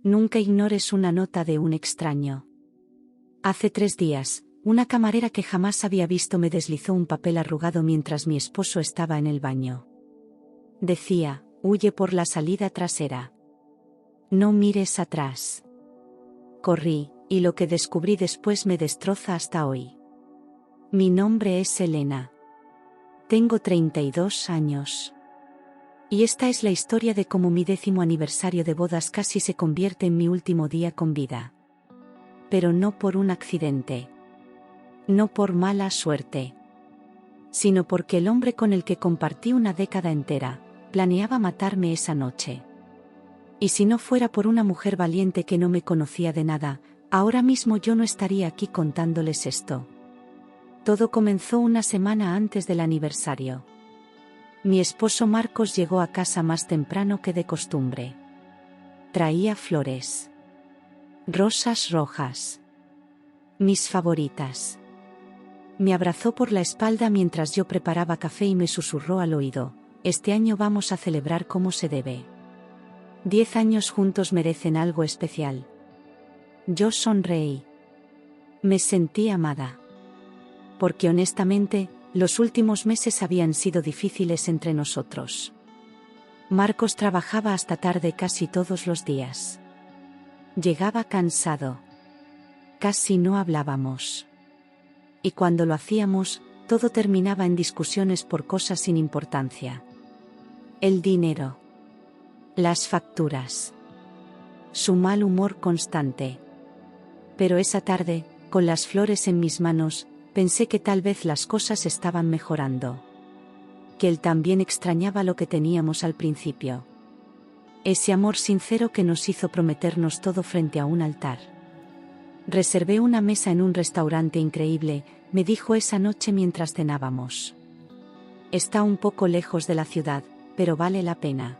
Nunca ignores una nota de un extraño. Hace 3 días, una camarera que jamás había visto me deslizó un papel arrugado mientras mi esposo estaba en el baño. Decía, huye por la salida trasera. No mires atrás. Corrí, y lo que descubrí después me destroza hasta hoy. Mi nombre es Elena. Tengo 32 años. Y esta es la historia de cómo mi 10º aniversario de bodas casi se convierte en mi último día con vida. Pero no por un accidente. No por mala suerte. Sino porque el hombre con el que compartí una década entera, planeaba matarme esa noche. Y si no fuera por una mujer valiente que no me conocía de nada, ahora mismo yo no estaría aquí contándoles esto. Todo comenzó una semana antes del aniversario. Mi esposo Marcos llegó a casa más temprano que de costumbre. Traía flores. Rosas rojas. Mis favoritas. Me abrazó por la espalda mientras yo preparaba café y me susurró al oído, este año vamos a celebrar como se debe. 10 años juntos merecen algo especial. Yo sonreí. Me sentí amada. Porque honestamente, los últimos meses habían sido difíciles entre nosotros. Marcos trabajaba hasta tarde casi todos los días. Llegaba cansado. Casi no hablábamos. Y cuando lo hacíamos, todo terminaba en discusiones por cosas sin importancia. El dinero. Las facturas. Su mal humor constante. Pero esa tarde, con las flores en mis manos, pensé que tal vez las cosas estaban mejorando. Que él también extrañaba lo que teníamos al principio. Ese amor sincero que nos hizo prometernos todo frente a un altar. Reservé una mesa en un restaurante increíble, me dijo esa noche mientras cenábamos. Está un poco lejos de la ciudad, pero vale la pena.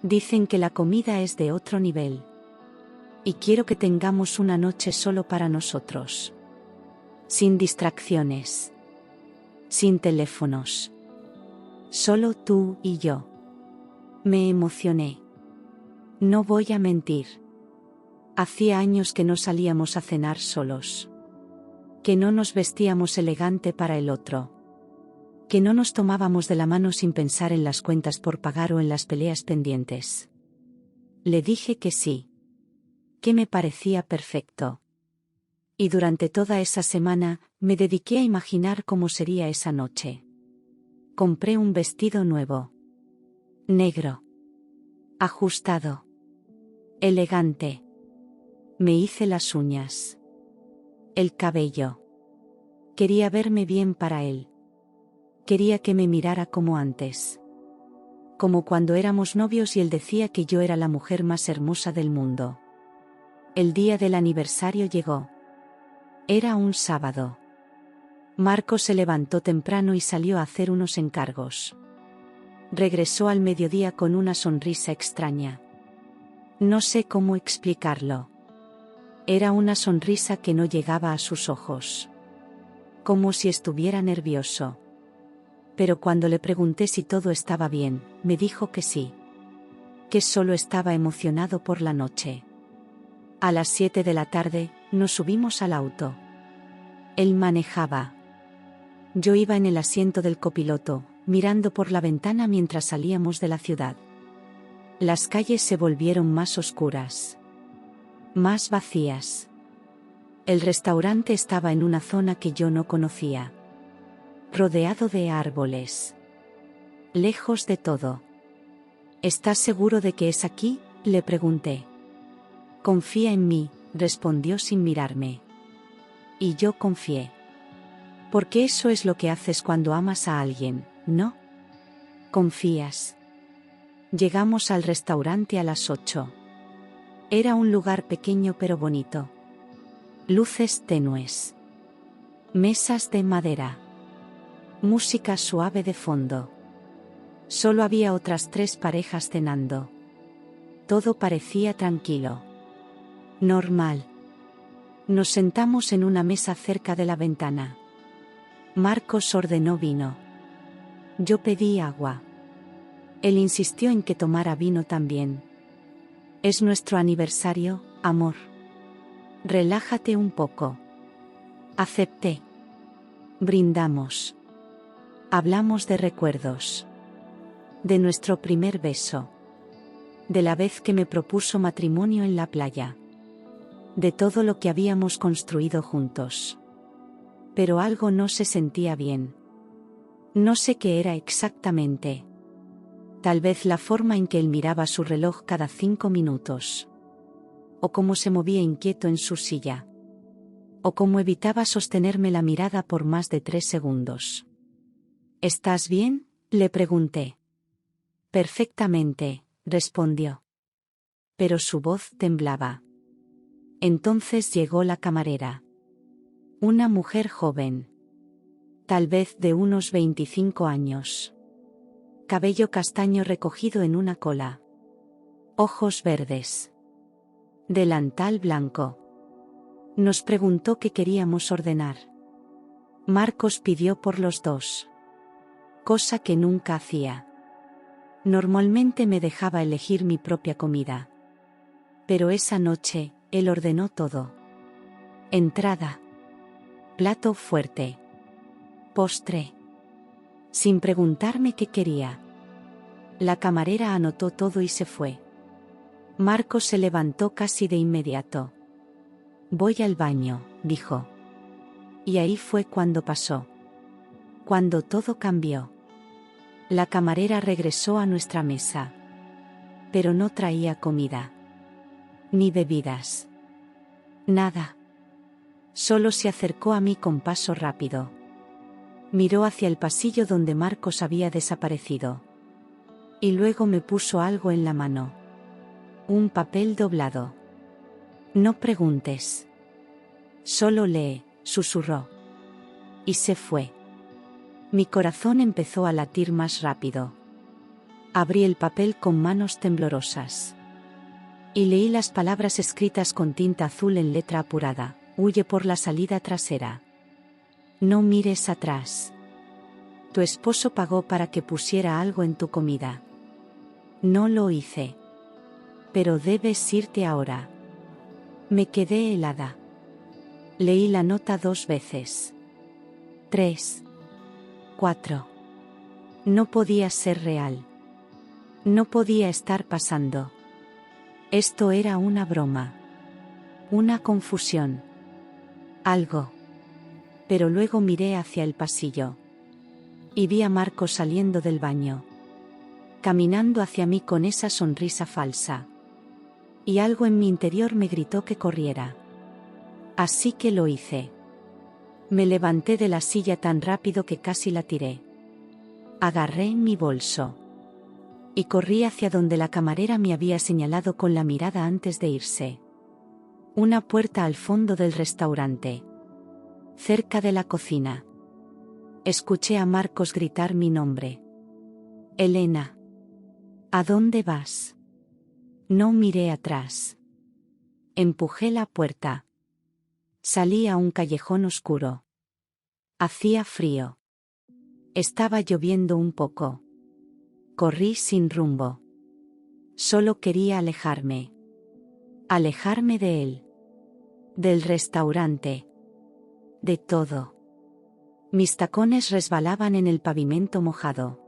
Dicen que la comida es de otro nivel. Y quiero que tengamos una noche solo para nosotros. Sin distracciones. Sin teléfonos. Solo tú y yo. Me emocioné. No voy a mentir. Hacía años que no salíamos a cenar solos. Que no nos vestíamos elegante para el otro. Que no nos tomábamos de la mano sin pensar en las cuentas por pagar o en las peleas pendientes. Le dije que sí. Que me parecía perfecto. Y durante toda esa semana, me dediqué a imaginar cómo sería esa noche. Compré un vestido nuevo. Negro. Ajustado. Elegante. Me hice las uñas. El cabello. Quería verme bien para él. Quería que me mirara como antes. Como cuando éramos novios y él decía que yo era la mujer más hermosa del mundo. El día del aniversario llegó. Era un sábado. Marcos se levantó temprano y salió a hacer unos encargos. Regresó al mediodía con una sonrisa extraña. No sé cómo explicarlo. Era una sonrisa que no llegaba a sus ojos. Como si estuviera nervioso. Pero cuando le pregunté si todo estaba bien, me dijo que sí. Que solo estaba emocionado por la noche. A las 7 de la tarde, nos subimos al auto. Él manejaba. Yo iba en el asiento del copiloto, mirando por la ventana mientras salíamos de la ciudad. Las calles se volvieron más oscuras. Más vacías. El restaurante estaba en una zona que yo no conocía. Rodeado de árboles. Lejos de todo. ¿Estás seguro de que es aquí?, le pregunté. Confía en mí, respondió sin mirarme. Y yo confié. Porque eso es lo que haces cuando amas a alguien, ¿no? Confías. Llegamos al restaurante a las 8. Era un lugar pequeño pero bonito. Luces tenues. Mesas de madera. Música suave de fondo. Solo había otras 3 parejas cenando. Todo parecía tranquilo. Normal. Nos sentamos en una mesa cerca de la ventana. Marcos ordenó vino. Yo pedí agua. Él insistió en que tomara vino también. Es nuestro aniversario, amor. Relájate un poco. Acepté. Brindamos. Hablamos de recuerdos. De nuestro primer beso. De la vez que me propuso matrimonio en la playa. De todo lo que habíamos construido juntos. Pero algo no se sentía bien. No sé qué era exactamente. Tal vez la forma en que él miraba su reloj cada 5 minutos. O cómo se movía inquieto en su silla. O cómo evitaba sostenerme la mirada por más de 3 segundos. ¿Estás bien?, le pregunté. Perfectamente, respondió. Pero su voz temblaba. Entonces llegó la camarera. Una mujer joven. Tal vez de unos 25 años. Cabello castaño recogido en una cola. Ojos verdes. Delantal blanco. Nos preguntó qué queríamos ordenar. Marcos pidió por los dos. Cosa que nunca hacía. Normalmente me dejaba elegir mi propia comida. Pero esa noche, él ordenó todo. Entrada. Plato fuerte. Postre. Sin preguntarme qué quería. La camarera anotó todo y se fue. Marcos se levantó casi de inmediato. Voy al baño, dijo. Y ahí fue cuando pasó. Cuando todo cambió. La camarera regresó a nuestra mesa. Pero no traía comida. Ni bebidas. Nada. Solo se acercó a mí con paso rápido. Miró hacia el pasillo donde Marcos había desaparecido. Y luego me puso algo en la mano. Un papel doblado. No preguntes. Solo lee, susurró. Y se fue. Mi corazón empezó a latir más rápido. Abrí el papel con manos temblorosas. Y leí las palabras escritas con tinta azul en letra apurada. Huye por la salida trasera. No mires atrás. Tu esposo pagó para que pusiera algo en tu comida. No lo hice. Pero debes irte ahora. Me quedé helada. Leí la nota 2 veces. 3. 4. No podía ser real. No podía estar pasando. Esto era una broma. Una confusión. Algo. Pero luego miré hacia el pasillo. Y vi a Marcos saliendo del baño. Caminando hacia mí con esa sonrisa falsa. Y algo en mi interior me gritó que corriera. Así que lo hice. Me levanté de la silla tan rápido que casi la tiré. Agarré mi bolso. Y corrí hacia donde la camarera me había señalado con la mirada antes de irse. Una puerta al fondo del restaurante. Cerca de la cocina. Escuché a Marcos gritar mi nombre. Elena. ¿A dónde vas? No miré atrás. Empujé la puerta. Salí a un callejón oscuro. Hacía frío. Estaba lloviendo un poco. Corrí sin rumbo. Solo quería alejarme. Alejarme de él. Del restaurante. De todo. Mis tacones resbalaban en el pavimento mojado.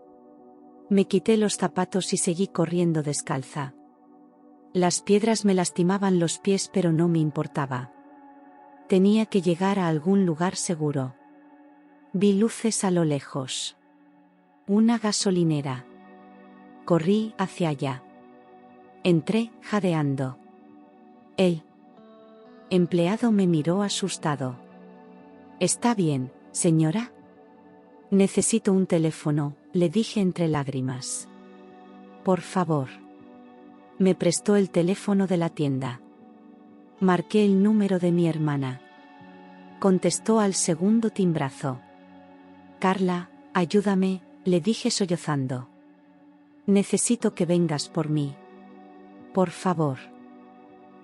Me quité los zapatos y seguí corriendo descalza. Las piedras me lastimaban los pies, pero no me importaba. Tenía que llegar a algún lugar seguro. Vi luces a lo lejos. Una gasolinera. Corrí hacia allá. Entré, jadeando. El empleado me miró asustado. ¿Está bien, señora? Necesito un teléfono, le dije entre lágrimas. Por favor. Me prestó el teléfono de la tienda. Marqué el número de mi hermana. Contestó al segundo timbrazo. Carla, ayúdame, le dije sollozando. Necesito que vengas por mí. Por favor.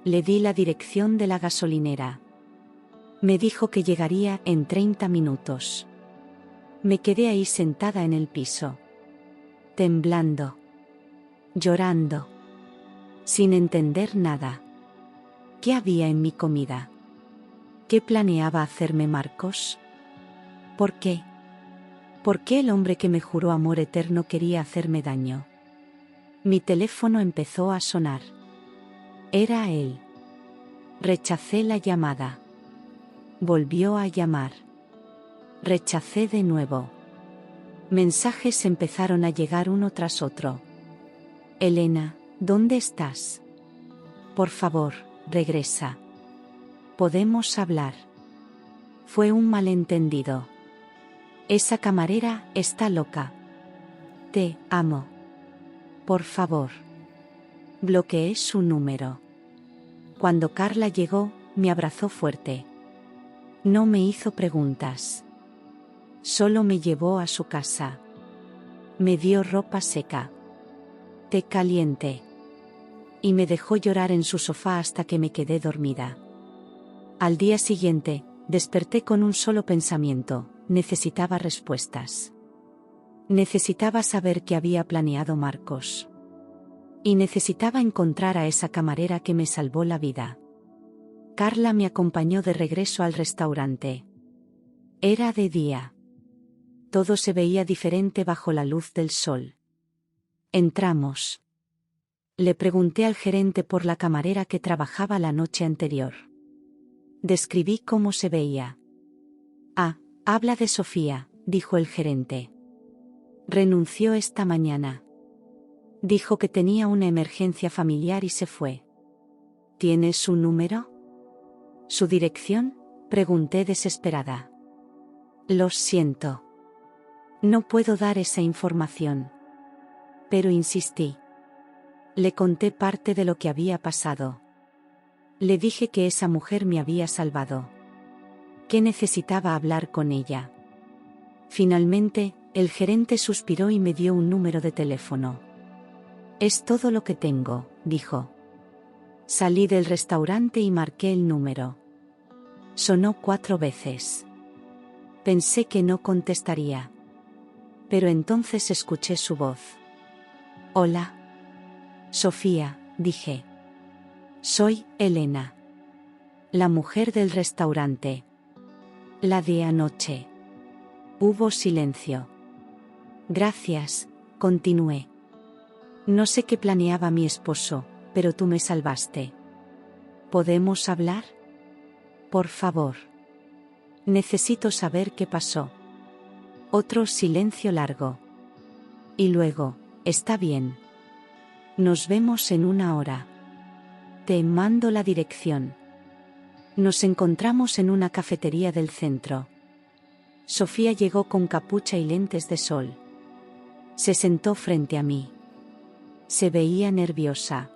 Le di la dirección de la gasolinera. Me dijo que llegaría en 30 minutos. Me quedé ahí sentada en el piso. Temblando. Llorando. sin entender nada. ¿Qué había en mi comida? ¿Qué planeaba hacerme Marcos? ¿Por qué? ¿Por qué el hombre que me juró amor eterno quería hacerme daño? Mi teléfono empezó a sonar. Era él. Rechacé la llamada. Volvió a llamar. Rechacé de nuevo. Mensajes empezaron a llegar uno tras otro. Elena, ¿dónde estás? Por favor, regresa. Podemos hablar. Fue un malentendido. Esa camarera está loca. Te amo. Por favor. Bloqueé su número. Cuando Carla llegó, me abrazó fuerte. No me hizo preguntas. Solo me llevó a su casa. Me dio ropa seca, té caliente, y me dejó llorar en su sofá hasta que me quedé dormida. Al día siguiente, desperté con un solo pensamiento: necesitaba respuestas. Necesitaba saber qué había planeado Marcos. Y necesitaba encontrar a esa camarera que me salvó la vida. Carla me acompañó de regreso al restaurante. Era de día. Todo se veía diferente bajo la luz del sol. Entramos. Le pregunté al gerente por la camarera que trabajaba la noche anterior. Describí cómo se veía. Ah, habla de Sofía, dijo el gerente. Renunció esta mañana. Dijo que tenía una emergencia familiar y se fue. ¿Tienes su número? ¿Su dirección? Pregunté desesperada. Lo siento. No puedo dar esa información. Pero insistí. Le conté parte de lo que había pasado. Le dije que esa mujer me había salvado. Que necesitaba hablar con ella. Finalmente, el gerente suspiró y me dio un número de teléfono. Es todo lo que tengo, dijo. Salí del restaurante y marqué el número. Sonó 4 veces. Pensé que no contestaría. Pero entonces escuché su voz. Hola. Sofía, dije. Soy Elena. La mujer del restaurante. La de anoche. Hubo silencio. Gracias, continué. No sé qué planeaba mi esposo, pero tú me salvaste. ¿Podemos hablar? Por favor. Necesito saber qué pasó. Otro silencio largo. Y luego, está bien. Nos vemos en 1 hora. Te mando la dirección. Nos encontramos en una cafetería del centro. Sofía llegó con capucha y lentes de sol. Se sentó frente a mí. Se veía nerviosa.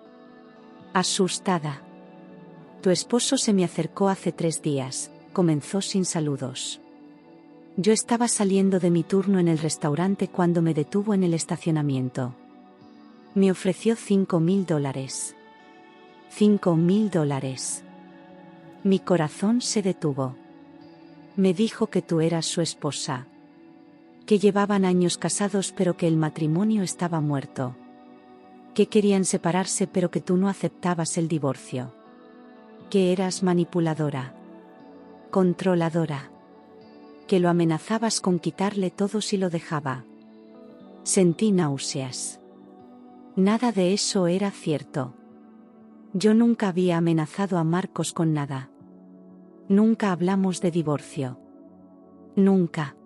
Asustada. Tu esposo se me acercó hace 3 días, comenzó sin saludos. Yo estaba saliendo de mi turno en el restaurante cuando me detuvo en el estacionamiento. Me ofreció $5,000. $5,000. Mi corazón se detuvo. Me dijo que tú eras su esposa. Que llevaban años casados pero que el matrimonio estaba muerto. Que querían separarse pero que tú no aceptabas el divorcio. Que eras manipuladora. Controladora. Que lo amenazabas con quitarle todo si lo dejaba. Sentí náuseas. Nada de eso era cierto. Yo nunca había amenazado a Marcos con nada. Nunca hablamos de divorcio. Nunca.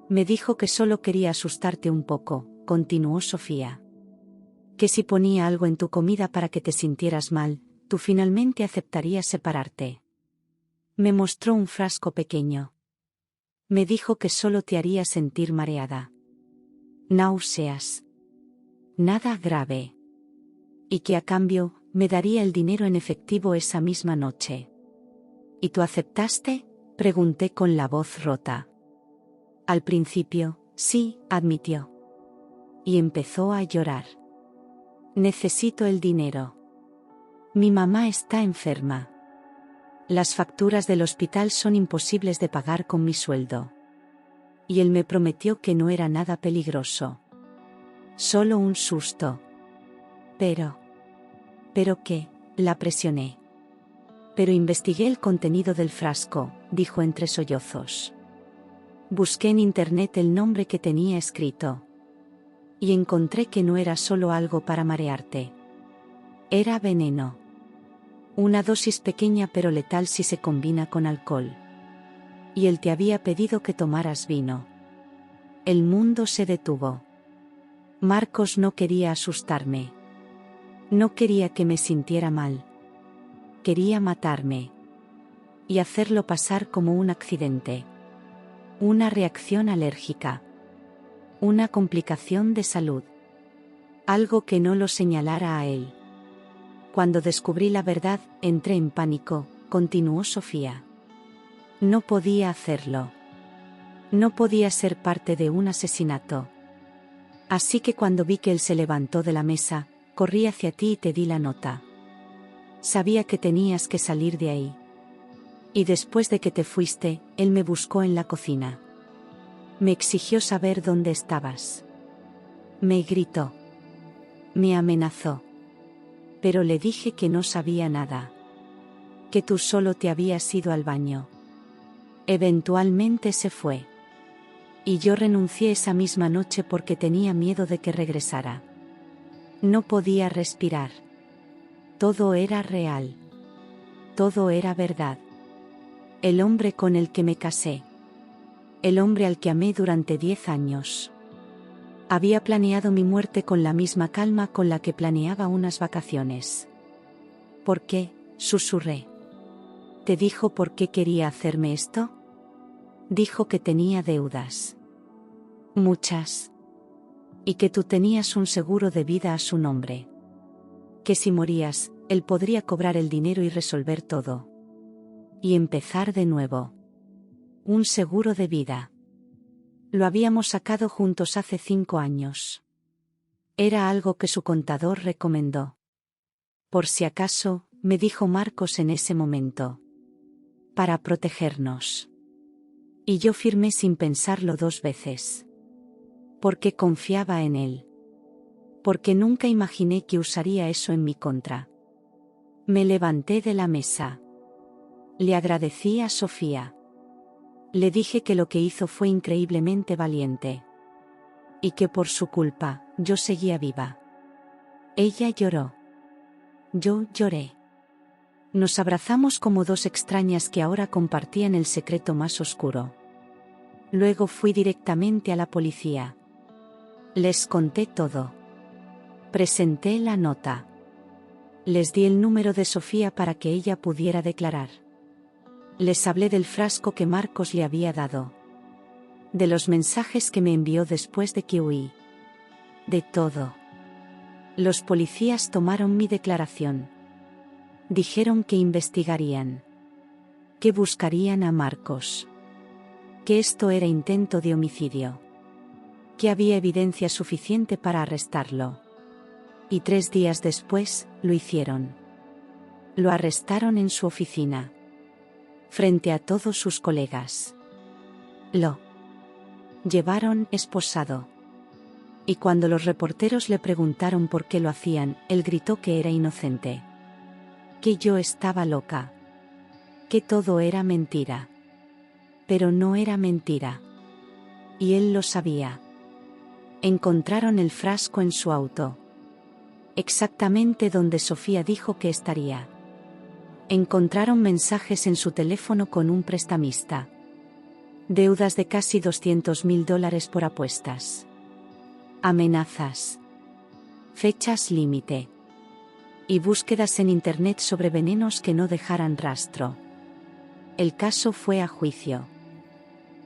Me dijo que solo quería asustarte un poco, continuó Sofía. Que si ponía algo en tu comida para que te sintieras mal, tú finalmente aceptarías separarte. Me mostró un frasco pequeño. Me dijo que solo te haría sentir mareada. Náuseas. Nada grave. Y que a cambio, me daría el dinero en efectivo esa misma noche. ¿Y tú aceptaste? Pregunté con la voz rota. Al principio, sí, admitió. Y empezó a llorar. Necesito el dinero. Mi mamá está enferma. Las facturas del hospital son imposibles de pagar con mi sueldo. Y él me prometió que no era nada peligroso. Solo un susto. Pero... ¿Pero qué? La presioné. Pero investigué el contenido del frasco, dijo entre sollozos. Busqué en internet el nombre que tenía escrito. Y encontré que no era solo algo para marearte. Era veneno. Una dosis pequeña pero letal si se combina con alcohol. Y él te había pedido que tomaras vino. El mundo se detuvo. Marcos no quería asustarme. No quería que me sintiera mal. Quería matarme. Y hacerlo pasar como un accidente. Una reacción alérgica. Una complicación de salud. Algo que no lo señalara a él. Cuando descubrí la verdad, entré en pánico, continuó Sofía. No podía hacerlo. No podía ser parte de un asesinato. Así que cuando vi que él se levantó de la mesa, corrí hacia ti y te di la nota. Sabía que tenías que salir de ahí. Y después de que te fuiste, él me buscó en la cocina. Me exigió saber dónde estabas. Me gritó. Me amenazó. Pero le dije que no sabía nada. Que tú solo te habías ido al baño. Eventualmente se fue. Y yo renuncié esa misma noche porque tenía miedo de que regresara. No podía respirar. Todo era real. Todo era verdad. El hombre con el que me casé. El hombre al que amé durante 10 años. Había planeado mi muerte con la misma calma con la que planeaba unas vacaciones. ¿Por qué? Susurré. ¿Te dijo por qué quería hacerme esto? Dijo que tenía deudas. Muchas. Y que tú tenías un seguro de vida a su nombre. Que si morías, él podría cobrar el dinero y resolver todo. Y empezar de nuevo. Un seguro de vida. Lo habíamos sacado juntos hace 5 años. Era algo que su contador recomendó. Por si acaso, me dijo Marcos en ese momento. Para protegernos. Y yo firmé sin pensarlo 2 veces. Porque confiaba en él. Porque nunca imaginé que usaría eso en mi contra. Me levanté de la mesa. Le agradecí a Sofía. Le dije que lo que hizo fue increíblemente valiente. Y que por su culpa, yo seguía viva. Ella lloró. Yo lloré. Nos abrazamos como 2 extrañas que ahora compartían el secreto más oscuro. Luego fui directamente a la policía. Les conté todo. Presenté la nota. Les di el número de Sofía para que ella pudiera declarar. Les hablé del frasco que Marcos le había dado. De los mensajes que me envió después de que huí. De todo. Los policías tomaron mi declaración. Dijeron que investigarían. Que buscarían a Marcos. Que esto era intento de homicidio. Que había evidencia suficiente para arrestarlo. Y 3 días después, lo hicieron. Lo arrestaron en su oficina. Frente a todos sus colegas. Lo llevaron esposado. Y cuando los reporteros le preguntaron por qué lo hacían, él gritó que era inocente. Que yo estaba loca. Que todo era mentira. Pero no era mentira. Y él lo sabía. Encontraron el frasco en su auto. Exactamente donde Sofía dijo que estaría. Encontraron mensajes en su teléfono con un prestamista. Deudas de casi $200.000 por apuestas. Amenazas. Fechas límite. Y búsquedas en internet sobre venenos que no dejaran rastro. El caso fue a juicio.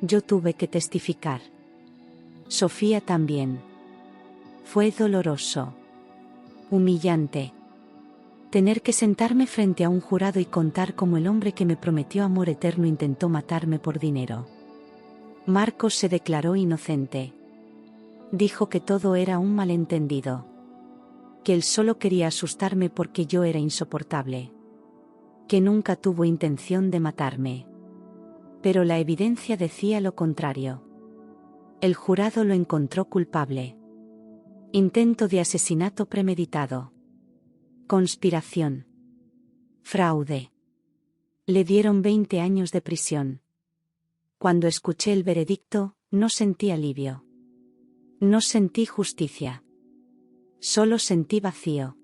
Yo tuve que testificar. Sofía también. Fue doloroso. Humillante. Tener que sentarme frente a un jurado y contar cómo el hombre que me prometió amor eterno intentó matarme por dinero. Marcos se declaró inocente. Dijo que todo era un malentendido. Que él solo quería asustarme porque yo era insoportable. Que nunca tuvo intención de matarme. Pero la evidencia decía lo contrario. El jurado lo encontró culpable. Intento de asesinato premeditado. Conspiración. Fraude. Le dieron 20 años de prisión. Cuando escuché el veredicto, no sentí alivio. No sentí justicia. Solo sentí vacío.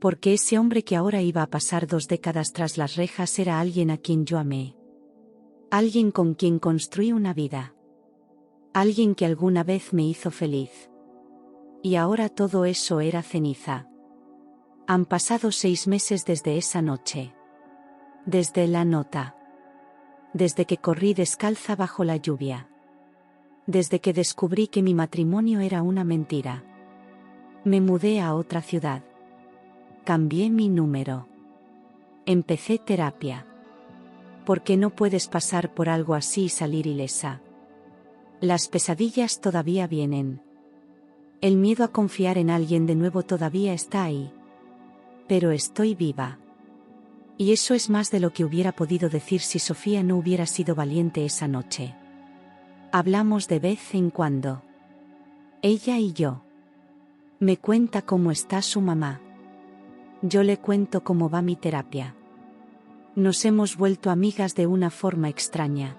Porque ese hombre que ahora iba a pasar 2 décadas tras las rejas era alguien a quien yo amé. Alguien con quien construí una vida. Alguien que alguna vez me hizo feliz. Y ahora todo eso era ceniza. Han pasado 6 meses desde esa noche. Desde la nota. Desde que corrí descalza bajo la lluvia. Desde que descubrí que mi matrimonio era una mentira. Me mudé a otra ciudad. Cambié mi número. Empecé terapia. Porque no puedes pasar por algo así y salir ilesa. Las pesadillas todavía vienen. El miedo a confiar en alguien de nuevo todavía está ahí. Pero estoy viva. Y eso es más de lo que hubiera podido decir si Sofía no hubiera sido valiente esa noche. Hablamos de vez en cuando. Ella y yo. Me cuenta cómo está su mamá. Yo le cuento cómo va mi terapia. Nos hemos vuelto amigas de una forma extraña.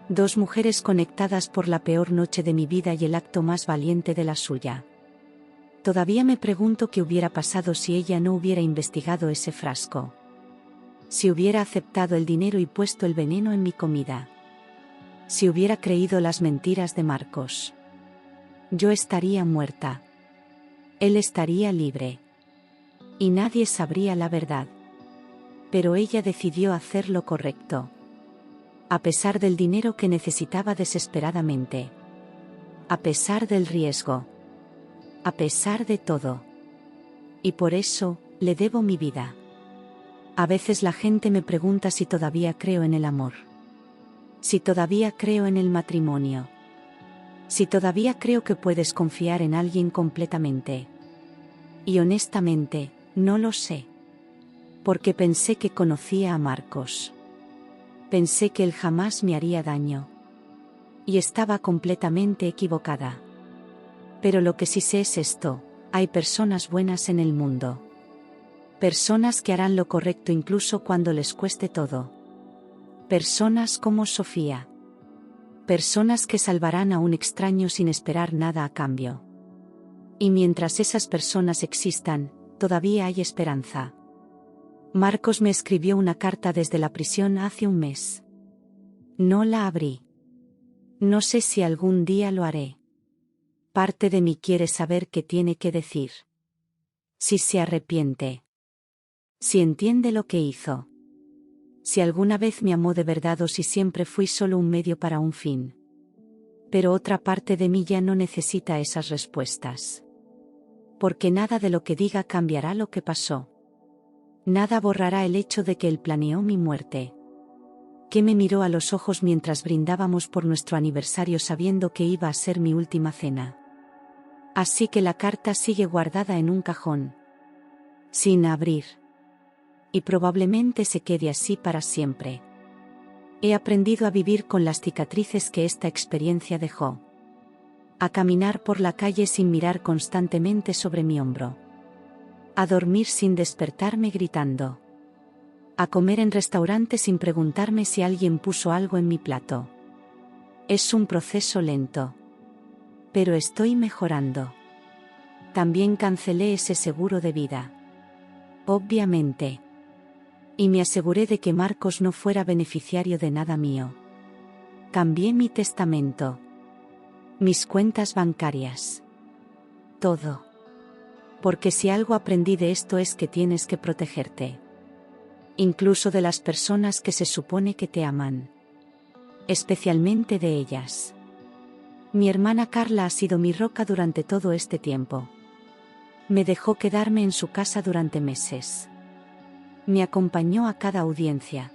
2 mujeres conectadas por la peor noche de mi vida y el acto más valiente de la suya. Todavía me pregunto qué hubiera pasado si ella no hubiera investigado ese frasco. Si hubiera aceptado el dinero y puesto el veneno en mi comida. Si hubiera creído las mentiras de Marcos. Yo estaría muerta. Él estaría libre. Y nadie sabría la verdad. Pero ella decidió hacer lo correcto. A pesar del dinero que necesitaba desesperadamente. A pesar del riesgo. A pesar de todo. Y por eso, le debo mi vida. A veces la gente me pregunta si todavía creo en el amor. Si todavía creo en el matrimonio. Si todavía creo que puedes confiar en alguien completamente. Y honestamente, no lo sé. Porque pensé que conocía a Marcos. Pensé que él jamás me haría daño. Y estaba completamente equivocada. Pero lo que sí sé es esto: hay personas buenas en el mundo. Personas que harán lo correcto incluso cuando les cueste todo. Personas como Sofía. Personas que salvarán a un extraño sin esperar nada a cambio. Y mientras esas personas existan, todavía hay esperanza. Marcos me escribió una carta desde la prisión hace un mes. No la abrí. No sé si algún día lo haré. Parte de mí quiere saber qué tiene que decir. Si se arrepiente. Si entiende lo que hizo. Si alguna vez me amó de verdad o si siempre fui solo un medio para un fin. Pero otra parte de mí ya no necesita esas respuestas. Porque nada de lo que diga cambiará lo que pasó. Nada borrará el hecho de que él planeó mi muerte. Que me miró a los ojos mientras brindábamos por nuestro aniversario sabiendo que iba a ser mi última cena. Así que la carta sigue guardada en un cajón. Sin abrir. Y probablemente se quede así para siempre. He aprendido a vivir con las cicatrices que esta experiencia dejó. A caminar por la calle sin mirar constantemente sobre mi hombro. A dormir sin despertarme gritando. A comer en restaurantes sin preguntarme si alguien puso algo en mi plato. Es un proceso lento. Pero estoy mejorando. También cancelé ese seguro de vida. Obviamente. Y me aseguré de que Marcos no fuera beneficiario de nada mío. Cambié mi testamento. Mis cuentas bancarias. Todo. Porque si algo aprendí de esto es que tienes que protegerte. Incluso de las personas que se supone que te aman. Especialmente de ellas. Mi hermana Carla ha sido mi roca durante todo este tiempo. Me dejó quedarme en su casa durante meses. Me acompañó a cada audiencia.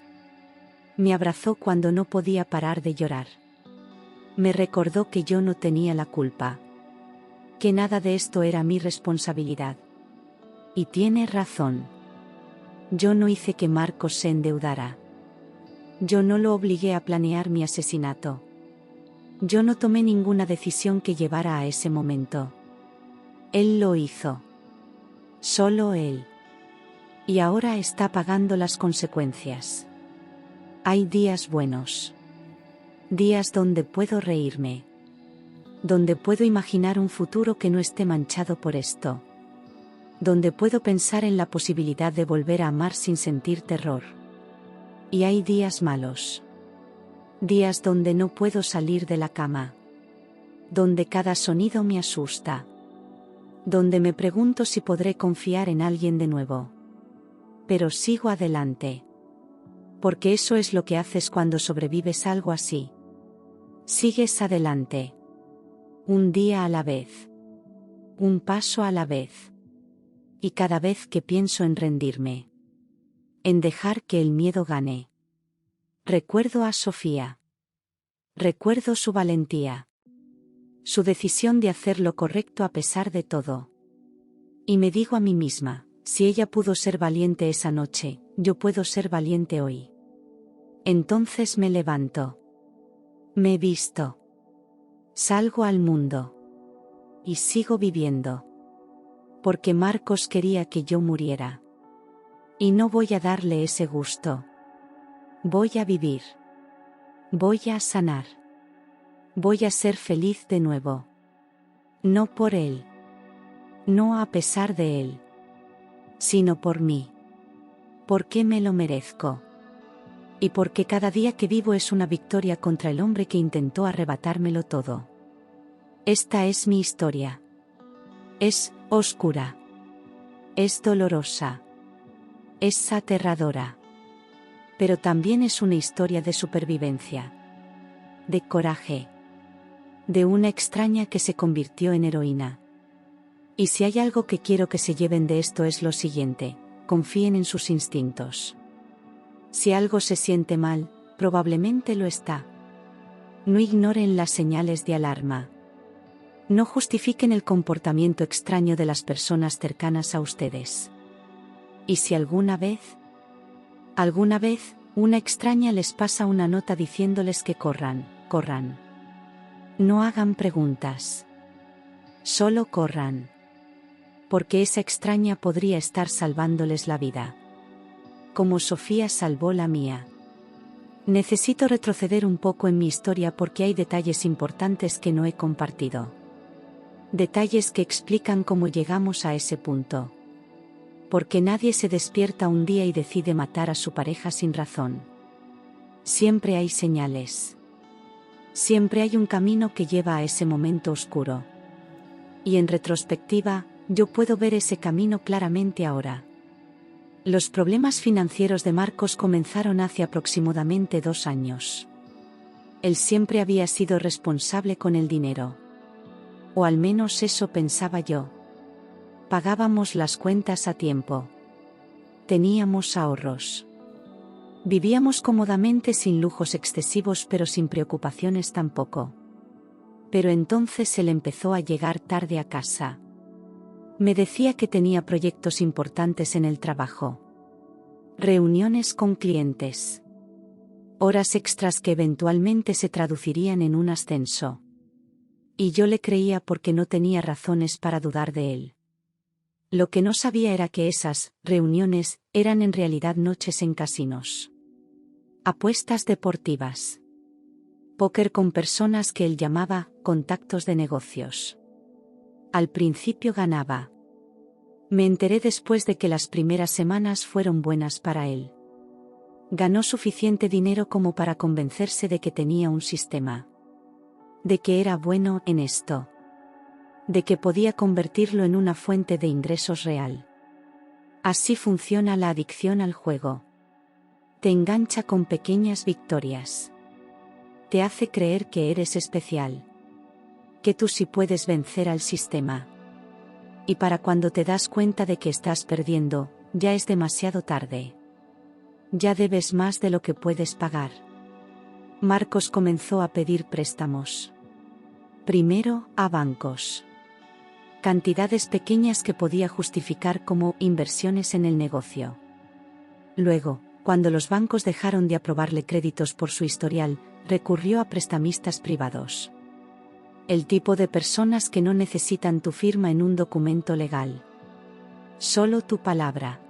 Me abrazó cuando no podía parar de llorar. Me recordó que yo no tenía la culpa. Que nada de esto era mi responsabilidad. Y tiene razón. Yo no hice que Marcos se endeudara. Yo no lo obligué a planear mi asesinato. Yo no tomé ninguna decisión que llevara a ese momento. Él lo hizo. Solo él. Y ahora está pagando las consecuencias. Hay días buenos. Días donde puedo reírme. Donde puedo imaginar un futuro que no esté manchado por esto. Donde puedo pensar en la posibilidad de volver a amar sin sentir terror. Y hay días malos. Días donde no puedo salir de la cama. Donde cada sonido me asusta. Donde me pregunto si podré confiar en alguien de nuevo. Pero sigo adelante. Porque eso es lo que haces cuando sobrevives algo así. Sigues adelante. Un día a la vez. Un paso a la vez. Y cada vez que pienso en rendirme. En dejar que el miedo gane. Recuerdo a Sofía. Recuerdo su valentía. Su decisión de hacer lo correcto a pesar de todo. Y me digo a mí misma, si ella pudo ser valiente esa noche, yo puedo ser valiente hoy. Entonces me levanto. Me visto. Salgo al mundo. Y sigo viviendo. Porque Marcos quería que yo muriera. Y no voy a darle ese gusto. Voy a vivir. Voy a sanar. Voy a ser feliz de nuevo. No por él. No a pesar de él. Sino por mí. Porque me lo merezco. Y porque cada día que vivo es una victoria contra el hombre que intentó arrebatármelo todo. Esta es mi historia. Es oscura. Es dolorosa. Es aterradora. Pero también es una historia de supervivencia. De coraje. De una extraña que se convirtió en heroína. Y si hay algo que quiero que se lleven de esto es lo siguiente: confíen en sus instintos. Si algo se siente mal, probablemente lo está. No ignoren las señales de alarma. No justifiquen el comportamiento extraño de las personas cercanas a ustedes. Y si alguna vez, una extraña les pasa una nota diciéndoles que corran, corran. No hagan preguntas. Solo corran. Porque esa extraña podría estar salvándoles la vida. Como Sofía salvó la mía. Necesito retroceder un poco en mi historia porque hay detalles importantes que no he compartido. Detalles que explican cómo llegamos a ese punto. Porque nadie se despierta un día y decide matar a su pareja sin razón. Siempre hay señales. Siempre hay un camino que lleva a ese momento oscuro. Y en retrospectiva, yo puedo ver ese camino claramente ahora. Los problemas financieros de Marcos comenzaron hace aproximadamente 2 años. Él siempre había sido responsable con el dinero. O al menos eso pensaba yo. Pagábamos las cuentas a tiempo. Teníamos ahorros. Vivíamos cómodamente sin lujos excesivos pero sin preocupaciones tampoco. Pero entonces él empezó a llegar tarde a casa. Me decía que tenía proyectos importantes en el trabajo. Reuniones con clientes. Horas extras que eventualmente se traducirían en un ascenso. Y yo le creía porque no tenía razones para dudar de él. Lo que no sabía era que esas reuniones eran en realidad noches en casinos. Apuestas deportivas. Póker con personas que él llamaba contactos de negocios. Al principio ganaba. Me enteré después de que las primeras semanas fueron buenas para él. Ganó suficiente dinero como para convencerse de que tenía un sistema. De que era bueno en esto. De que podía convertirlo en una fuente de ingresos real. Así funciona la adicción al juego. Te engancha con pequeñas victorias. Te hace creer que eres especial. Que tú sí puedes vencer al sistema. Y para cuando te das cuenta de que estás perdiendo, ya es demasiado tarde. Ya debes más de lo que puedes pagar. Marcos comenzó a pedir préstamos. Primero, a bancos. Cantidades pequeñas que podía justificar como inversiones en el negocio. Luego, cuando los bancos dejaron de aprobarle créditos por su historial, recurrió a prestamistas privados. El tipo de personas que no necesitan tu firma en un documento legal. Solo tu palabra.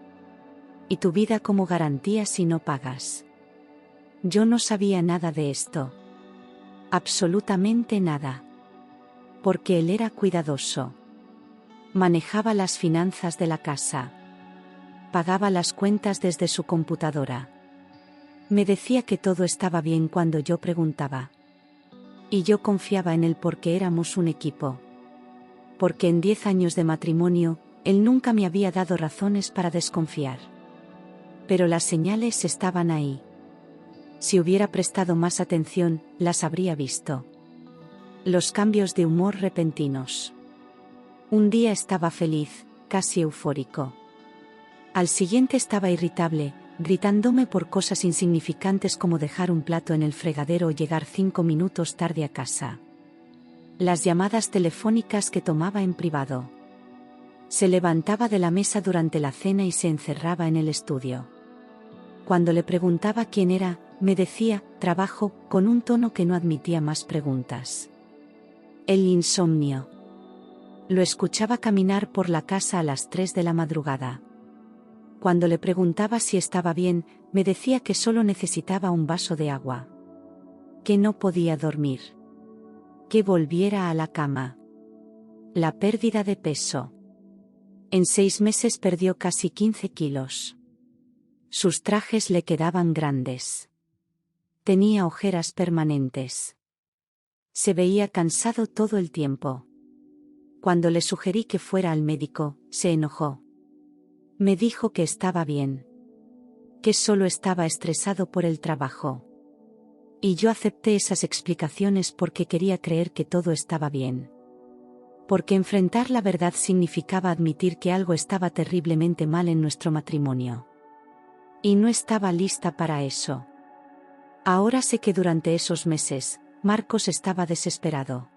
Y tu vida como garantía si no pagas. Yo no sabía nada de esto. Absolutamente nada. Porque él era cuidadoso. Manejaba las finanzas de la casa. Pagaba las cuentas desde su computadora. Me decía que todo estaba bien cuando yo preguntaba. Y yo confiaba en él porque éramos un equipo. Porque en 10 años de matrimonio, él nunca me había dado razones para desconfiar. Pero las señales estaban ahí. Si hubiera prestado más atención, las habría visto. Los cambios de humor repentinos. Un día estaba feliz, casi eufórico. Al siguiente estaba irritable, gritándome por cosas insignificantes como dejar un plato en el fregadero o llegar 5 minutos tarde a casa. Las llamadas telefónicas que tomaba en privado. Se levantaba de la mesa durante la cena y se encerraba en el estudio. Cuando le preguntaba quién era, me decía, trabajo, con un tono que no admitía más preguntas. El insomnio. Lo escuchaba caminar por la casa a las 3 de la madrugada. Cuando le preguntaba si estaba bien, me decía que solo necesitaba un vaso de agua. Que no podía dormir. Que volviera a la cama. La pérdida de peso. En 6 meses perdió casi 15 kilos. Sus trajes le quedaban grandes. Tenía ojeras permanentes. Se veía cansado todo el tiempo. Cuando le sugerí que fuera al médico, se enojó. Me dijo que estaba bien. Que solo estaba estresado por el trabajo. Y yo acepté esas explicaciones porque quería creer que todo estaba bien. Porque enfrentar la verdad significaba admitir que algo estaba terriblemente mal en nuestro matrimonio. Y no estaba lista para eso. Ahora sé que durante esos meses, Marcos estaba desesperado.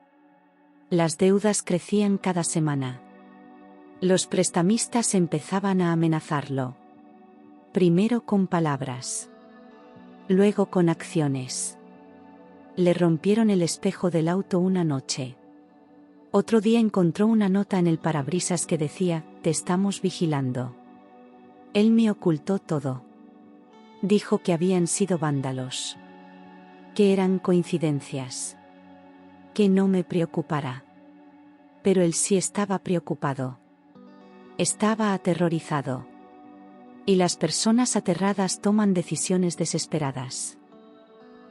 Las deudas crecían cada semana. Los prestamistas empezaban a amenazarlo. Primero con palabras. Luego con acciones. Le rompieron el espejo del auto una noche. Otro día encontró una nota en el parabrisas que decía, te estamos vigilando. Él me ocultó todo. Dijo que habían sido vándalos. Que eran coincidencias. Que no me preocupara. Pero él sí estaba preocupado. Estaba aterrorizado. Y las personas aterradas toman decisiones desesperadas.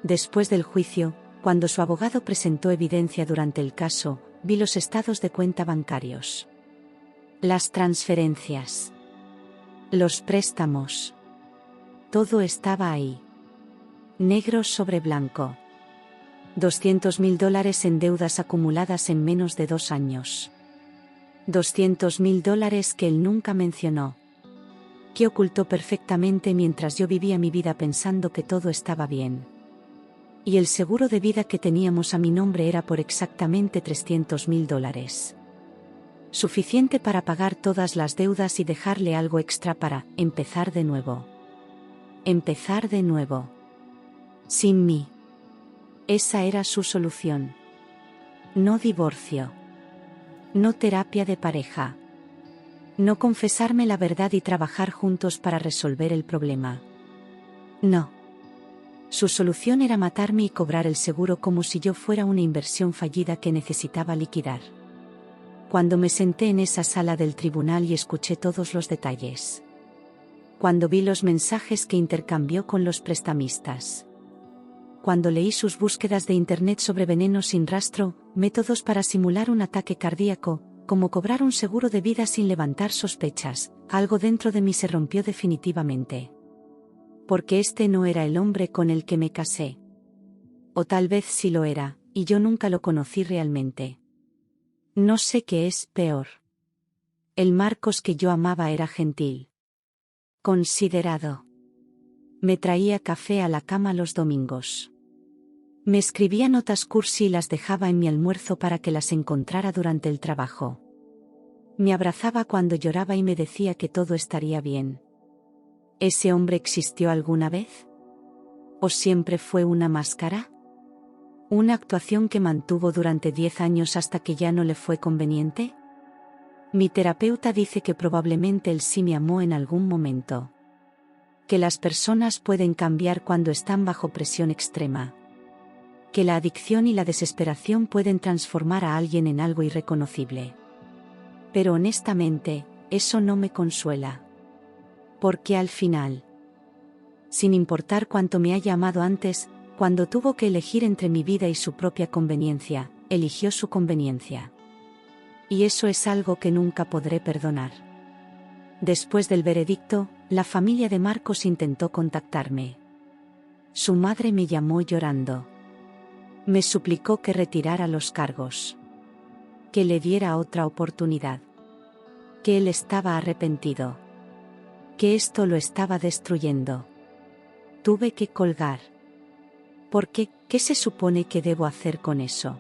Después del juicio, cuando su abogado presentó evidencia durante el caso, vi los estados de cuenta bancarios. Las transferencias. Los préstamos. Todo estaba ahí. Negro sobre blanco. $200.000 en deudas acumuladas en menos de 2 años. $200.000 que él nunca mencionó. Que ocultó perfectamente mientras yo vivía mi vida pensando que todo estaba bien. Y el seguro de vida que teníamos a mi nombre era por exactamente $300.000. Suficiente para pagar todas las deudas y dejarle algo extra para empezar de nuevo. Empezar de nuevo. Sin mí. Esa era su solución. No divorcio. No terapia de pareja. No confesarme la verdad y trabajar juntos para resolver el problema. No. Su solución era matarme y cobrar el seguro como si yo fuera una inversión fallida que necesitaba liquidar. Cuando me senté en esa sala del tribunal y escuché todos los detalles. Cuando vi los mensajes que intercambió con los prestamistas. Cuando leí sus búsquedas de internet sobre veneno sin rastro, métodos para simular un ataque cardíaco, como cobrar un seguro de vida sin levantar sospechas, algo dentro de mí se rompió definitivamente. Porque este no era el hombre con el que me casé. O tal vez sí lo era, y yo nunca lo conocí realmente. No sé qué es peor. El Marcos que yo amaba era gentil. Considerado. Me traía café a la cama los domingos. Me escribía notas cursi y las dejaba en mi almuerzo para que las encontrara durante el trabajo. Me abrazaba cuando lloraba y me decía que todo estaría bien. ¿Ese hombre existió alguna vez? ¿O siempre fue una máscara? ¿Una actuación que mantuvo durante 10 años hasta que ya no le fue conveniente? Mi terapeuta dice que probablemente él sí me amó en algún momento. Que las personas pueden cambiar cuando están bajo presión extrema. Que la adicción y la desesperación pueden transformar a alguien en algo irreconocible. Pero honestamente, eso no me consuela. Porque al final, sin importar cuánto me haya amado antes, cuando tuvo que elegir entre mi vida y su propia conveniencia, eligió su conveniencia. Y eso es algo que nunca podré perdonar. Después del veredicto, la familia de Marcos intentó contactarme. Su madre me llamó llorando. Me suplicó que retirara los cargos. Que le diera otra oportunidad. Que él estaba arrepentido. Que esto lo estaba destruyendo. Tuve que colgar. ¿Por qué? ¿Qué se supone que debo hacer con eso?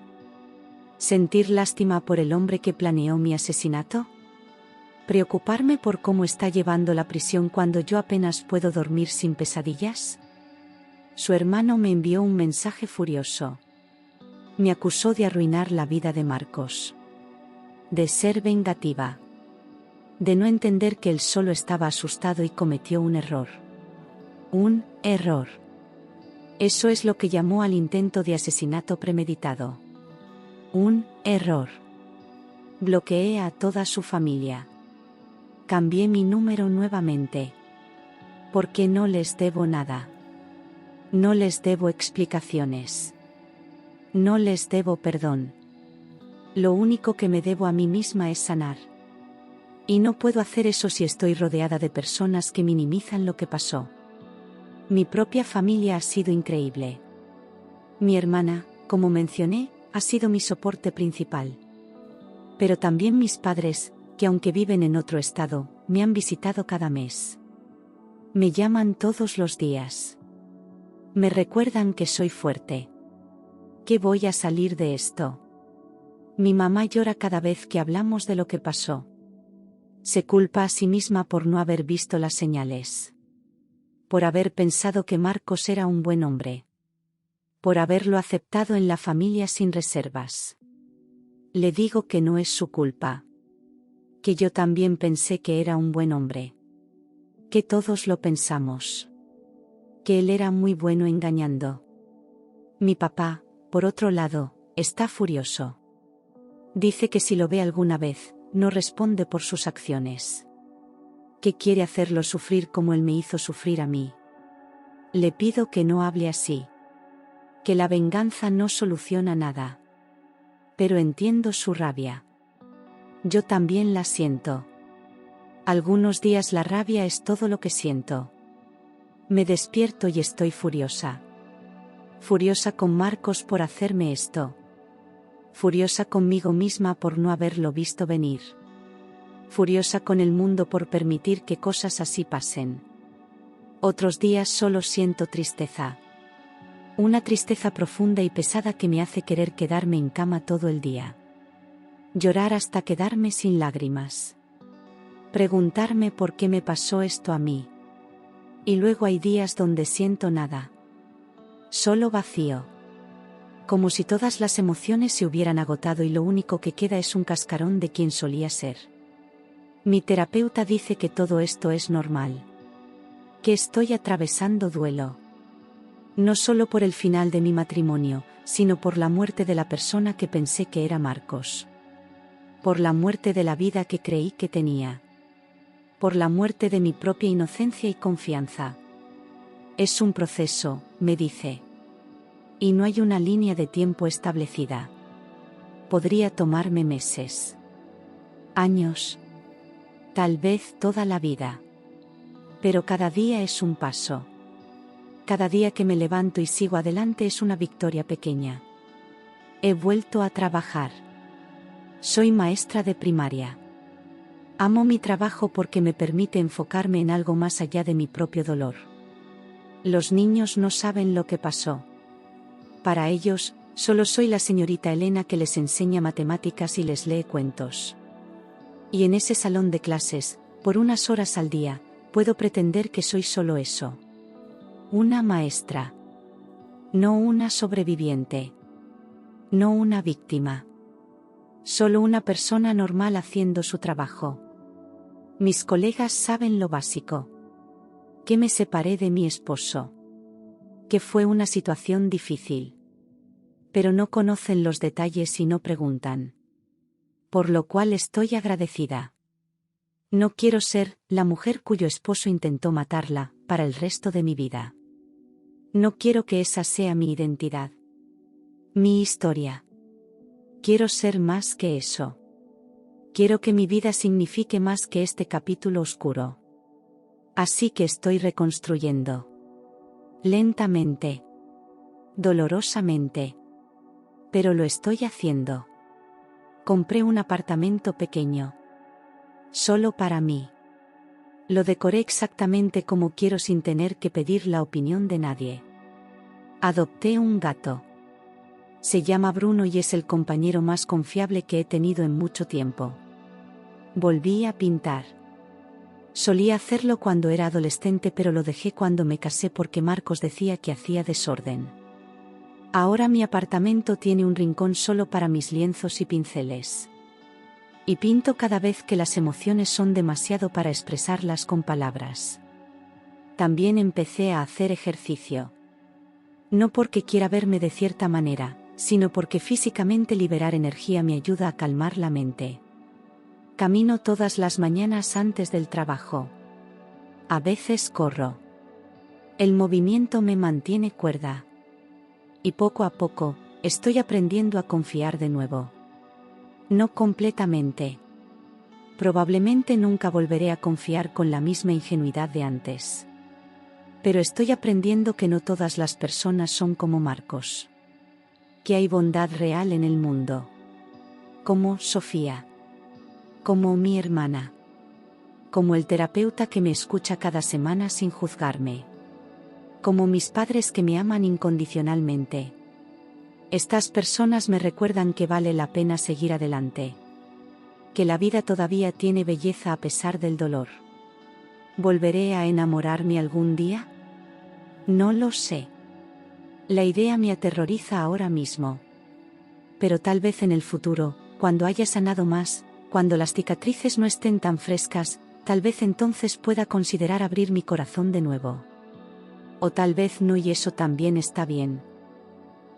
¿Sentir lástima por el hombre que planeó mi asesinato? ¿Preocuparme por cómo está llevando la prisión cuando yo apenas puedo dormir sin pesadillas? Su hermano me envió un mensaje furioso. Me acusó de arruinar la vida de Marcos. De ser vengativa. De no entender que él solo estaba asustado y cometió un error. Un error. Eso es lo que llamó al intento de asesinato premeditado. Un error. Bloqueé a toda su familia. Cambié mi número nuevamente. Porque no les debo nada. No les debo explicaciones. No les debo perdón. Lo único que me debo a mí misma es sanar. Y no puedo hacer eso si estoy rodeada de personas que minimizan lo que pasó. Mi propia familia ha sido increíble. Mi hermana, como mencioné, ha sido mi soporte principal. Pero también mis padres, que aunque viven en otro estado, me han visitado cada mes. Me llaman todos los días. Me recuerdan que soy fuerte. Que voy a salir de esto. Mi mamá llora cada vez que hablamos de lo que pasó. Se culpa a sí misma por no haber visto las señales. Por haber pensado que Marcos era un buen hombre. Por haberlo aceptado en la familia sin reservas. Le digo que no es su culpa. Que yo también pensé que era un buen hombre. Que todos lo pensamos. Que él era muy bueno engañando. Mi papá, por otro lado, está furioso. Dice que si lo ve alguna vez, no responde por sus acciones. Que quiere hacerlo sufrir como él me hizo sufrir a mí. Le pido que no hable así. Que la venganza no soluciona nada. Pero entiendo su rabia. Yo también la siento. Algunos días la rabia es todo lo que siento. Me despierto y estoy furiosa. Furiosa con Marcos por hacerme esto. Furiosa conmigo misma por no haberlo visto venir. Furiosa con el mundo por permitir que cosas así pasen. Otros días solo siento tristeza. Una tristeza profunda y pesada que me hace querer quedarme en cama todo el día. Llorar hasta quedarme sin lágrimas. Preguntarme por qué me pasó esto a mí. Y luego hay días donde siento nada. Solo vacío. Como si todas las emociones se hubieran agotado y lo único que queda es un cascarón de quien solía ser. Mi terapeuta dice que todo esto es normal. Que estoy atravesando duelo. No solo por el final de mi matrimonio, sino por la muerte de la persona que pensé que era Marcos. Por la muerte de la vida que creí que tenía. Por la muerte de mi propia inocencia y confianza. Es un proceso, me dice. Y no hay una línea de tiempo establecida. Podría tomarme meses. Años. Tal vez toda la vida. Pero cada día es un paso. Cada día que me levanto y sigo adelante es una victoria pequeña. He vuelto a trabajar. Soy maestra de primaria. Amo mi trabajo porque me permite enfocarme en algo más allá de mi propio dolor. Los niños no saben lo que pasó. Para ellos, solo soy la señorita Elena que les enseña matemáticas y les lee cuentos. Y en ese salón de clases, por unas horas al día, puedo pretender que soy solo eso. Una maestra. No una sobreviviente. No una víctima. Solo una persona normal haciendo su trabajo. Mis colegas saben lo básico. Que me separé de mi esposo. Que fue una situación difícil. Pero no conocen los detalles y no preguntan. Por lo cual estoy agradecida. No quiero ser la mujer cuyo esposo intentó matarla para el resto de mi vida. No quiero que esa sea mi identidad. Mi historia. Quiero ser más que eso. Quiero que mi vida signifique más que este capítulo oscuro. Así que estoy reconstruyendo. Lentamente. Dolorosamente. Pero lo estoy haciendo. Compré un apartamento pequeño. Solo para mí. Lo decoré exactamente como quiero sin tener que pedir la opinión de nadie. Adopté un gato. Se llama Bruno y es el compañero más confiable que he tenido en mucho tiempo. Volví a pintar. Solía hacerlo cuando era adolescente, pero lo dejé cuando me casé porque Marcos decía que hacía desorden. Ahora mi apartamento tiene un rincón solo para mis lienzos y pinceles. Y pinto cada vez que las emociones son demasiado para expresarlas con palabras. También empecé a hacer ejercicio. No porque quiera verme de cierta manera, sino porque físicamente liberar energía me ayuda a calmar la mente. Camino todas las mañanas antes del trabajo. A veces corro. El movimiento me mantiene cuerda. Y poco a poco, estoy aprendiendo a confiar de nuevo. No completamente. Probablemente nunca volveré a confiar con la misma ingenuidad de antes. Pero estoy aprendiendo que no todas las personas son como Marcos. Que hay bondad real en el mundo. Como Sofía. Como mi hermana. Como el terapeuta que me escucha cada semana sin juzgarme. Como mis padres que me aman incondicionalmente. Estas personas me recuerdan que vale la pena seguir adelante. Que la vida todavía tiene belleza a pesar del dolor. ¿Volveré a enamorarme algún día? No lo sé. La idea me aterroriza ahora mismo. Pero tal vez en el futuro, cuando haya sanado más, cuando las cicatrices no estén tan frescas, tal vez entonces pueda considerar abrir mi corazón de nuevo. O tal vez no, y eso también está bien.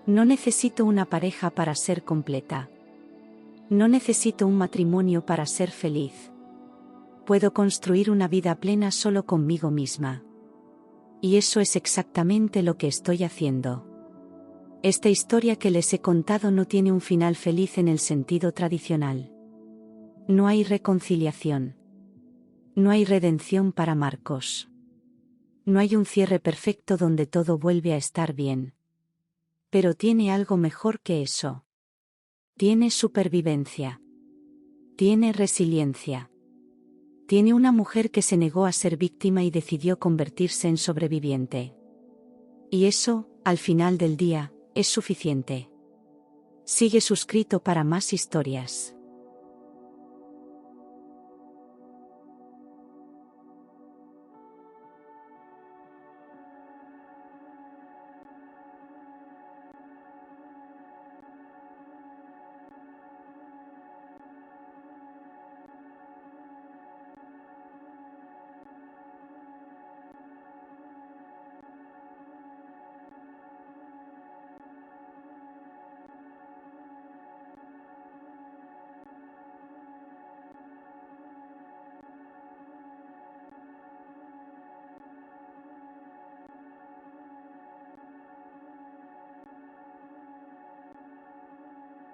No necesito una pareja para ser completa. No necesito un matrimonio para ser feliz. Puedo construir una vida plena solo conmigo misma. Y eso es exactamente lo que estoy haciendo. Esta historia que les he contado no tiene un final feliz en el sentido tradicional. No hay reconciliación. No hay redención para Marcos. No hay un cierre perfecto donde todo vuelve a estar bien. Pero tiene algo mejor que eso. Tiene supervivencia. Tiene resiliencia. Tiene una mujer que se negó a ser víctima y decidió convertirse en sobreviviente. Y eso, al final del día, es suficiente. Sigue suscrito para más historias.